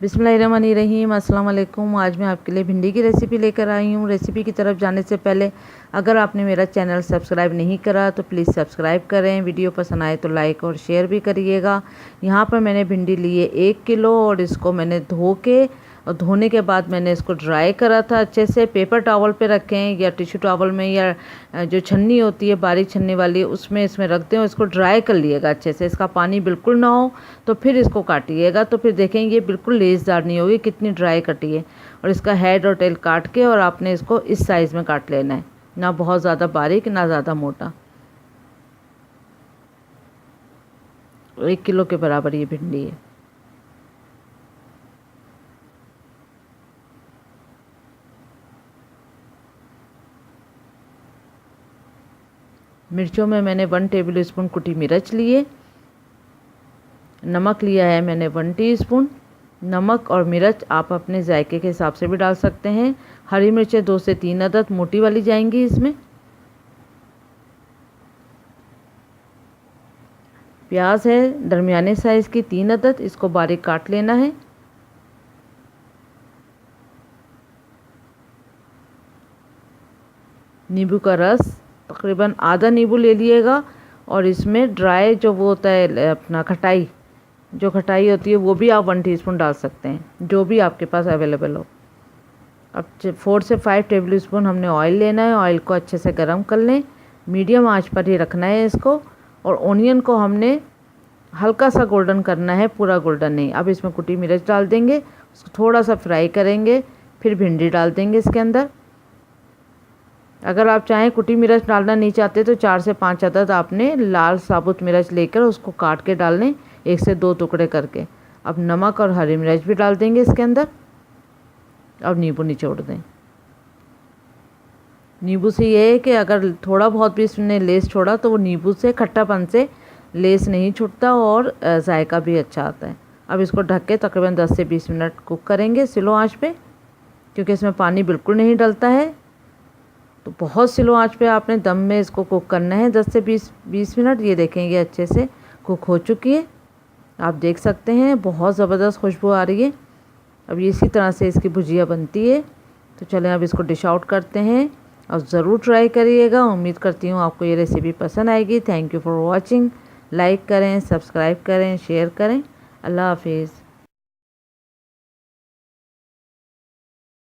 बिस्मिल्लाहिर्रहमानिर्रहीम, अस्सलाम वालेकुम। आज मैं आपके लिए भिंडी की रेसिपी लेकर आई हूँ। रेसिपी की तरफ जाने से पहले अगर आपने मेरा चैनल सब्सक्राइब नहीं करा तो प्लीज़ सब्सक्राइब करें। वीडियो पसंद आए तो लाइक और शेयर भी करिएगा। यहाँ पर मैंने भिंडी ली है 1 किलो और इसको मैंने धो के और धोने के बाद मैंने इसको ड्राई करा था अच्छे से। पेपर टॉवल पे रखें या टिश्यू टॉवल में या जो छन्नी होती है बारीक छन्नी वाली उसमें इसमें रखते हो। इसको ड्राई कर लिएगा अच्छे से, इसका पानी बिल्कुल ना हो तो फिर इसको काटिएगा तो फिर देखेंगे बिल्कुल लेसदार नहीं होगी, कितनी ड्राई कटी है। और इसका हेड और टेल काट के और आपने इसको इस साइज़ में काट लेना है, ना बहुत ज़्यादा बारीक ना ज़्यादा मोटा। 1 किलो के बराबर ये भिंडी है। मिर्चों में मैंने 1 टेबल स्पून कुटी मिर्च लिए। नमक लिया है मैंने 1 टीस्पून। नमक और मिर्च आप अपने जायके के हिसाब से भी डाल सकते हैं। हरी मिर्चें 2 से 3 अदद मोटी वाली जाएंगी इसमें। प्याज है दरमियाने साइज़ की 3 अदद, इसको बारीक काट लेना है। नींबू का रस तकरीबन आधा नींबू ले लिएगा और इसमें ड्राई जो वो होता है अपना खटाई, जो खटाई होती है वो भी आप 1 टीस्पून डाल सकते हैं, जो भी आपके पास अवेलेबल हो। अब 4 से 5 टेबल स्पून हमने ऑयल लेना है। ऑयल को अच्छे से गर्म कर लें, मीडियम आंच पर ही रखना है इसको। और ओनियन को हमने हल्का सा गोल्डन करना है, पूरा गोल्डन नहीं। अब इसमें कुटी मिर्च डाल देंगे, उसको थोड़ा सा फ्राई करेंगे, फिर भिंडी डाल देंगे इसके अंदर। अगर आप चाहें कुटी मिर्च डालना नहीं चाहते तो 4 से 5 अदद आपने लाल साबुत मिर्च लेकर उसको काट के डाल लें, 1 से 2 टुकड़े करके। अब नमक और हरी मिर्च भी डाल देंगे इसके अंदर। अब नींबू निचोड़ दें। नींबू से ये है कि अगर थोड़ा बहुत भी इसने लेस छोड़ा तो वो नींबू से खट्टापन से लेस नहीं छूटता और जायका भी अच्छा आता है। अब इसको ढक के तकरीबन 10 से 20 मिनट कुक करेंगे स्लो आंच पे, क्योंकि इसमें पानी बिल्कुल नहीं डलता है। तो बहुत स्लो आंच पे आपने दम में इसको कुक करना है 10 से 20 मिनट। ये देखेंगे अच्छे से कुक हो चुकी है, आप देख सकते हैं बहुत ज़बरदस्त खुशबू आ रही है। अब इसी तरह से इसकी भुजिया बनती है। तो चलें अब इसको डिश आउट करते हैं और ज़रूर ट्राई करिएगा। उम्मीद करती हूँ आपको ये रेसिपी पसंद आएगी। Thank you for watching. Like करें, सब्सक्राइब करें, शेयर करें। अल्लाह हाफिज़।